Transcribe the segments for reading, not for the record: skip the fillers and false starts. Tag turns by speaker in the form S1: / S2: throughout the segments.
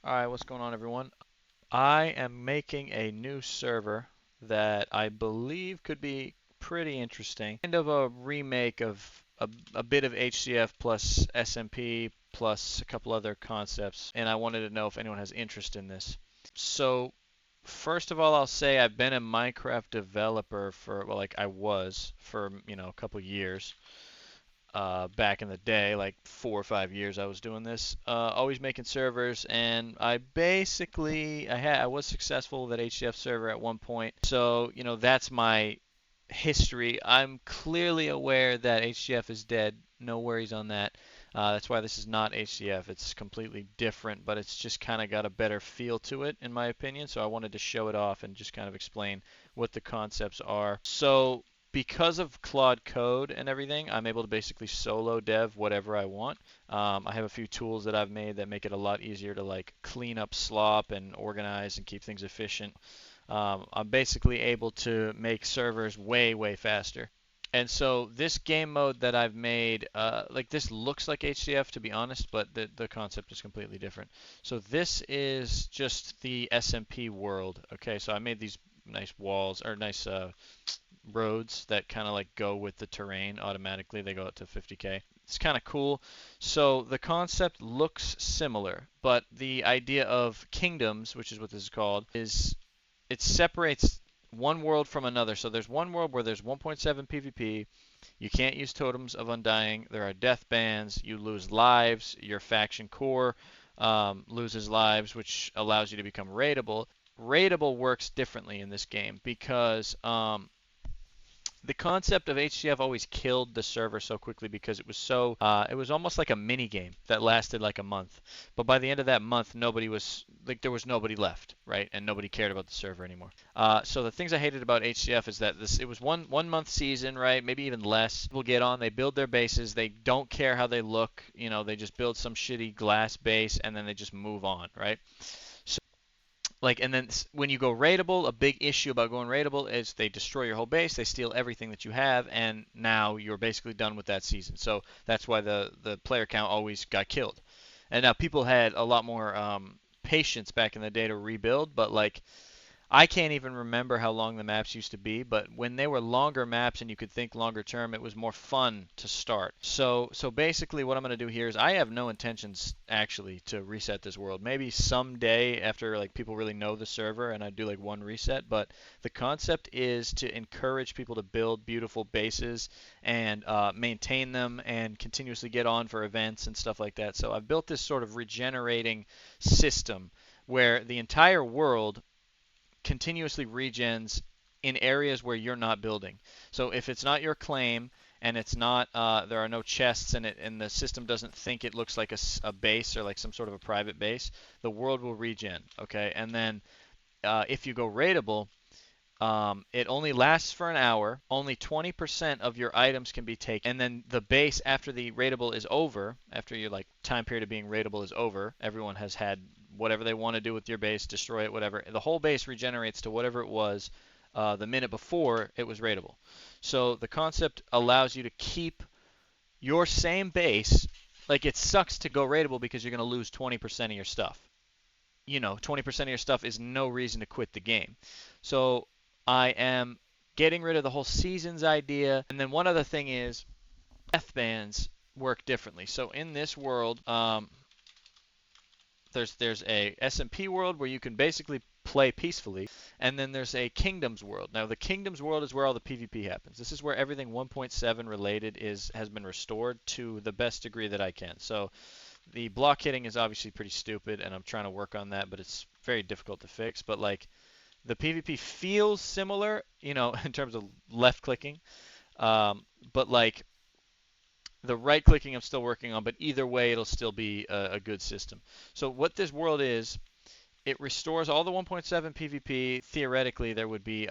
S1: Alright, what's going on everyone? I am making a new server that I believe could be pretty interesting. Kind of a remake of a bit of HCF plus SMP plus a couple other concepts, and I wanted to know if anyone has interest in this. So, first of all, I'll say I've been a Minecraft developer for, well, like I was for, a couple years. Back in the day, like 4 or 5 years, I was doing this, always making servers, and I was successful with that HCF server at one point. So that's my history. I'm clearly aware that HCF is dead. No worries on that. That's why this is not HCF. It's completely different, but it's just kind of got a better feel to it, in my opinion. So I wanted to show it off and just kind of explain what the concepts are. So because of Claude Code and everything, I'm able to basically solo dev whatever I want. I have a few tools that I've made that make it a lot easier to like clean up slop and organize and keep things efficient. I'm basically able to make servers way, way faster. And so this game mode that I've made, like this looks like HCF to be honest, but the concept is completely different. So this is just the SMP world. Okay, so I made these nice walls or nice roads that kind of like go with the terrain automatically. They go up to 50K. It's kind of cool. So the concept looks similar, but the idea of kingdoms, which is what this is called, is it separates one world from another. So there's one world where there's 1.7 PvP. You can't use totems of undying. There are death bans. You lose lives. Your faction core loses lives, which allows you to become raidable. Raidable works differently in this game because the concept of HCF always killed the server so quickly because it was almost like a mini game that lasted like a month. But by the end of that month, there was nobody left, right? And nobody cared about the server anymore. So the things I hated about HCF is that it was one month season, right? Maybe even less. People get on, they build their bases, they don't care how they look, they just build some shitty glass base and then they just move on, right? Like, and then when you go raidable, a big issue about going raidable is they destroy your whole base, they steal everything that you have, and now you're basically done with that season. So that's why the player count always got killed. And now people had a lot more patience back in the day to rebuild, but like I can't even remember how long the maps used to be, but when they were longer maps and you could think longer term, it was more fun to start. So basically what I'm going to do here is I have no intentions actually to reset this world. Maybe someday after like people really know the server and I do like one reset, but the concept is to encourage people to build beautiful bases and maintain them and continuously get on for events and stuff like that. So I've built this sort of regenerating system where the entire world continuously regens in areas where you're not building. So if it's not your claim and it's not there are no chests in it and the system doesn't think it looks like a base or like some sort of a private base, the world will regen. Okay, and then if you go raidable, it only lasts for an hour. Only 20% of your items can be taken, and then the base after the raidable is over, after your like time period of being raidable is over, everyone has had whatever they want to do with your base, destroy it, whatever. The whole base regenerates to whatever it was the minute before it was raidable. So the concept allows you to keep your same base. Like it sucks to go raidable because you're going to lose 20% of your stuff. 20% of your stuff is no reason to quit the game. So I am getting rid of the whole seasons idea. And then one other thing is death bans work differently. So in this world, there's a SMP world where you can basically play peacefully, and then there's a Kingdoms world. Now the Kingdoms world is where all the PvP happens. This is where everything 1.7 related has been restored to the best degree that I can. So the block hitting is obviously pretty stupid, and I'm trying to work on that, but it's very difficult to fix. But like the PvP feels similar, in terms of left clicking, but like the right clicking I'm still working on. But either way, it'll still be a good system. So what this world is, it restores all the 1.7 PvP. Theoretically, there would be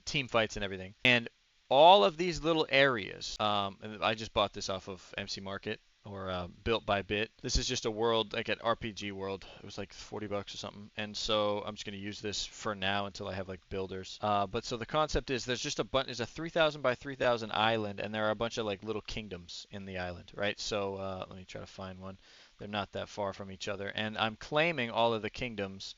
S1: team fights and everything, and all of these little areas. And I just bought this off of MC Market or Built by Bit. This is just a world, like an RPG world. It was like 40 bucks or something. And so I'm just going to use this for now until I have like builders. But so the concept is there's a 3,000 by 3,000 island, and there are a bunch of like little kingdoms in the island, right? So let me try to find one. They're not that far from each other. And I'm claiming all of the kingdoms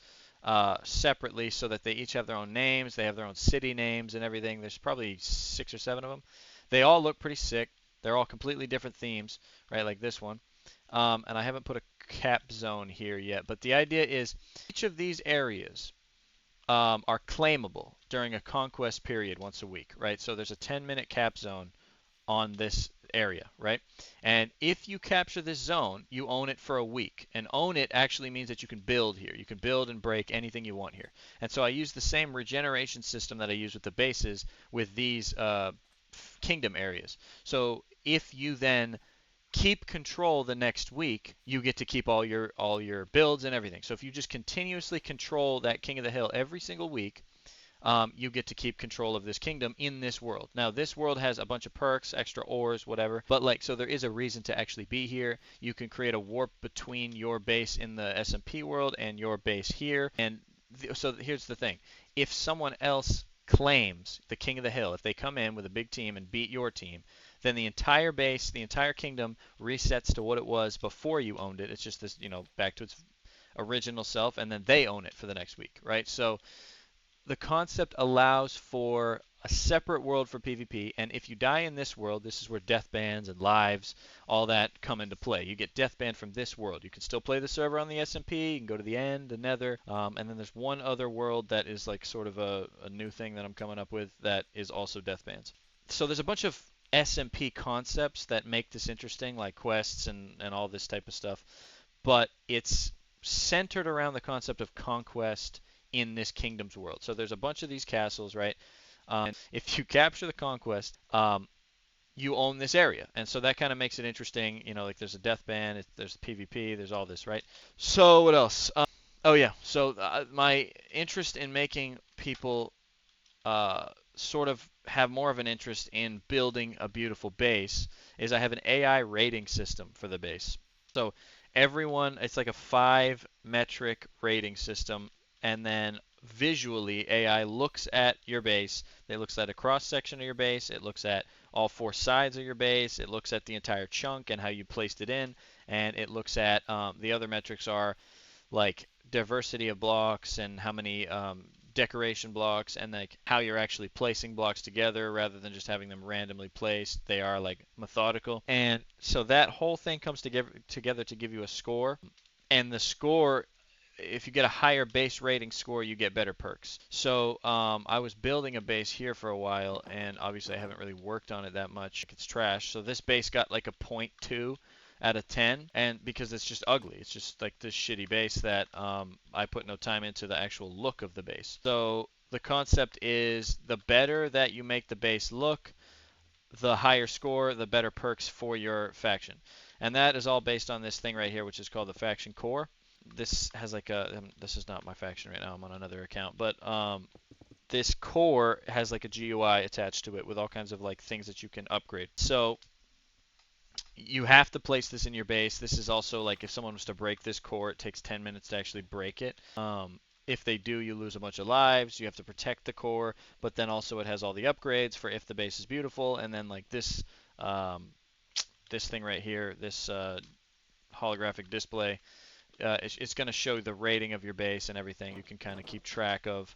S1: separately so that they each have their own names. They have their own city names and everything. There's probably 6 or 7 of them. They all look pretty sick. They're all completely different themes, right? Like this one. And I haven't put a cap zone here yet. But the idea is each of these areas are claimable during a conquest period once a week, right? So there's a 10-minute cap zone on this area, right? And if you capture this zone, you own it for a week. And own it actually means that you can build here. You can build and break anything you want here. And so I use the same regeneration system that I use with the bases with these kingdom areas. So if you then keep control the next week, you get to keep all your builds and everything. So if you just continuously control that King of the Hill every single week, you get to keep control of this kingdom in this world. Now, this world has a bunch of perks, extra ores, whatever, but like, so there is a reason to actually be here. You can create a warp between your base in the SMP world and your base here. And so here's the thing. If someone else claims the King of the Hill, if they come in with a big team and beat your team, then the entire base, the entire kingdom resets to what it was before you owned it. It's just this, back to its original self, and then they own it for the next week, right? So the concept allows for a separate world for PvP, and if you die in this world, this is where death bans and lives, all that come into play. You get death banned from this world. You can still play the server on the SMP, you can go to the end, the nether, and then there's one other world that is like sort of a new thing that I'm coming up with that is also death bans. So there's a bunch of SMP concepts that make this interesting, like quests and all this type of stuff, but it's centered around the concept of conquest in this kingdom's world. So there's a bunch of these castles, right? If you capture the conquest, you own this area, and so that kind of makes it interesting. Like there's a death ban, there's PvP, there's all this, right? So what else? Oh yeah, so my interest in making people sort of have more of an interest in building a beautiful base is I have an AI rating system for the base. So everyone, it's like a 5 metric rating system, and then visually AI looks at your base. It looks at a cross section of your base. It looks at all 4 sides of your base. It looks at the entire chunk and how you placed it in, and it looks at the other metrics are like diversity of blocks and how many decoration blocks and like how you're actually placing blocks together rather than just having them randomly placed. They are like methodical, and so that whole thing comes together to give you a score. And the score, if you get a higher base rating score, you get better perks. So I was building a base here for a while, and obviously I haven't really worked on it that much. It's trash. So this base got like a 0.2 out of 10, and because it's just ugly, it's just like this shitty base that I put no time into the actual look of the base. So the concept is the better that you make the base look, the higher score, the better perks for your faction. And that is all based on this thing right here, which is called the faction core. This has like this is not my faction right now, I'm on another account, but this core has like a GUI attached to it with all kinds of like things that you can upgrade. So you have to place this in your base. This is also like if someone was to break this core, it takes 10 minutes to actually break it. If they do, you lose a bunch of lives. You have to protect the core, but then also it has all the upgrades for if the base is beautiful. And then like this, this thing right here, this holographic display, it's going to show the rating of your base and everything. You can kind of keep track of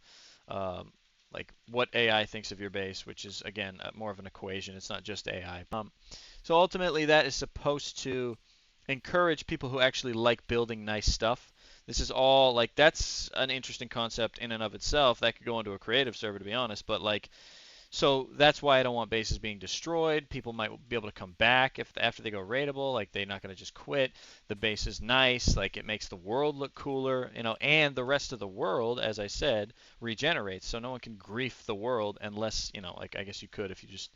S1: like what AI thinks of your base, which is again more of an equation. It's not just AI. So ultimately, that is supposed to encourage people who actually like building nice stuff. This is all like that's an interesting concept in and of itself. That could go into a creative server, to be honest. But like, so that's why I don't want bases being destroyed. People might be able to come back if after they go raidable. Like they're not going to just quit. The base is nice. Like it makes the world look cooler, and the rest of the world, as I said, regenerates. So no one can grief the world unless, like I guess you could if you just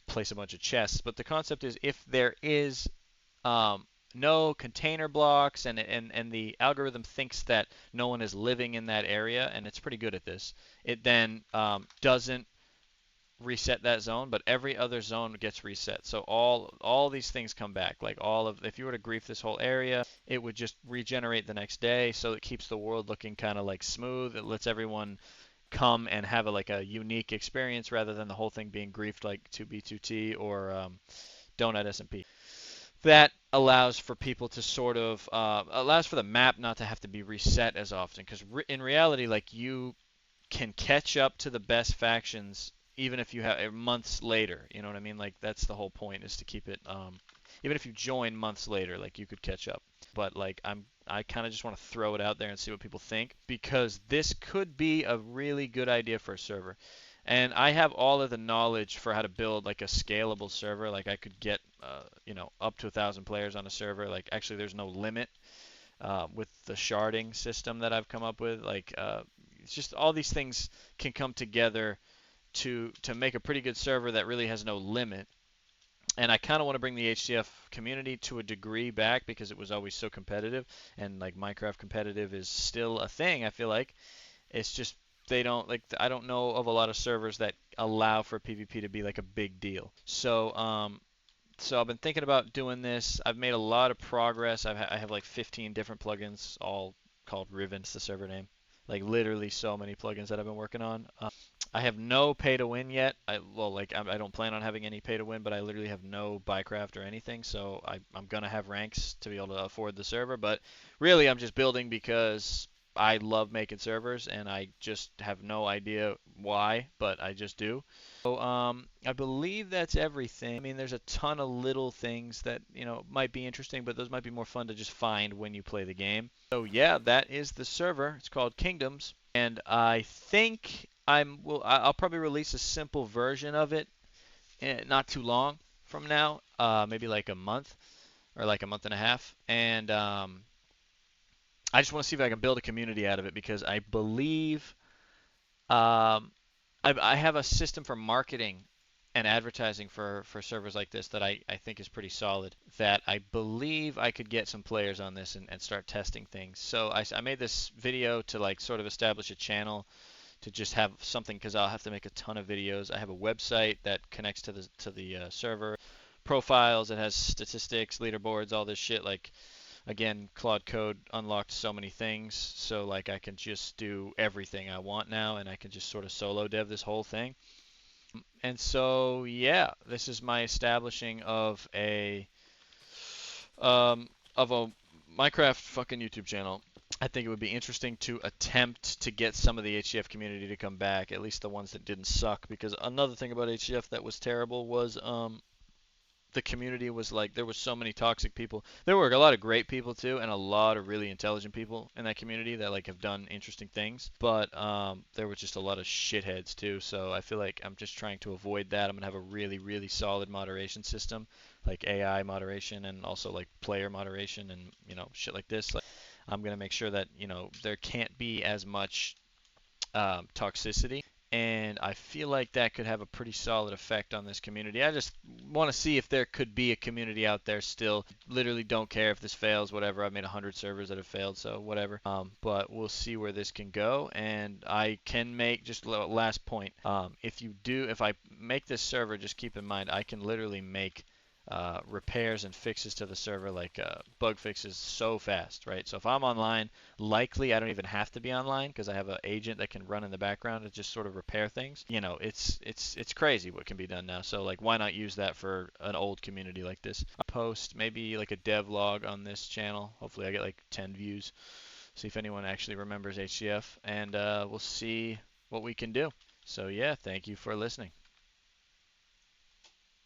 S1: place a bunch of chests. But the concept is if there is no container blocks and the algorithm thinks that no one is living in that area, and it's pretty good at this, it then doesn't reset that zone, but every other zone gets reset. So all these things come back. Like if you were to grief this whole area, it would just regenerate the next day. So it keeps the world looking kind of like smooth. It lets everyone come and have a unique experience rather than the whole thing being griefed like 2B2T or Donut SMP. that allows for people to sort of allows for the map not to have to be reset as often, because in reality, like, you can catch up to the best factions even if you have months later. You know what I mean? Like, that's the whole point, is to keep it even if you join months later, like, you could catch up. But like, I kind of just want to throw it out there and see what people think, because this could be a really good idea for a server. And I have all of the knowledge for how to build like a scalable server. Like, I could get up to 1,000 players on a server. Like, actually, there's no limit with the sharding system that I've come up with. Like, it's just all these things can come together to make a pretty good server that really has no limit. And I kind of want to bring the HCF community to a degree back, because it was always so competitive, and like, Minecraft competitive is still a thing, I feel like. It's just, they don't like, I don't know of a lot of servers that allow for PvP to be like a big deal. So I've been thinking about doing this. I've made a lot of progress. I have like 15 different plugins, all called Riven, it's the server name. Like, literally so many plugins that I've been working on. I have no pay to win yet. I don't plan on having any pay to win, but I literally have no buycraft or anything. So I'm gonna have ranks to be able to afford the server. But really, I'm just building because I love making servers, and I just have no idea why, but I just do. So I believe that's everything. I mean, there's a ton of little things that, might be interesting, but those might be more fun to just find when you play the game. So yeah, that is the server. It's called Kingdoms, and I think I'll probably release a simple version of it not too long from now, maybe like a month or like a month and a half, and I just want to see if I can build a community out of it, because I believe um, I have a system for marketing and advertising for servers like this that I think is pretty solid, that I believe I could get some players on this and start testing things. So I made this video to like sort of establish a channel, to just have something, because I'll have to make a ton of videos. I have a website that connects to the server, profiles, it has statistics, leaderboards, all this shit. Like, again, Claude Code unlocked so many things, so like, I can just do everything I want now, and I can just sort of solo dev this whole thing. And so yeah, this is my establishing of a Minecraft fucking YouTube channel. I think it would be interesting to attempt to get some of the HCF community to come back, at least the ones that didn't suck. Because another thing about HCF that was terrible was the community was like, there were so many toxic people. There were a lot of great people too, and a lot of really intelligent people in that community that like have done interesting things. But there was just a lot of shitheads too. So I feel like I'm just trying to avoid that. I'm gonna have a really, really solid moderation system, like AI moderation, and also like player moderation, and shit like this. Like, I'm gonna make sure that there can't be as much toxicity, and I feel like that could have a pretty solid effect on this community. I just want to see if there could be a community out there still. Literally don't care if this fails, whatever. I've made 100 servers that have failed, so whatever. But we'll see where this can go, and I can make, just last point, if I make this server, just keep in mind I can literally make repairs and fixes to the server, like bug fixes, so fast, right? So if I'm online, likely I don't even have to be online, because I have an agent that can run in the background and just sort of repair things. It's crazy what can be done now. So like, why not use that for an old community like this? I'll post maybe like a dev log on this channel. Hopefully I get like 10 views. See if anyone actually remembers HCF, and we'll see what we can do. So yeah, thank you for listening.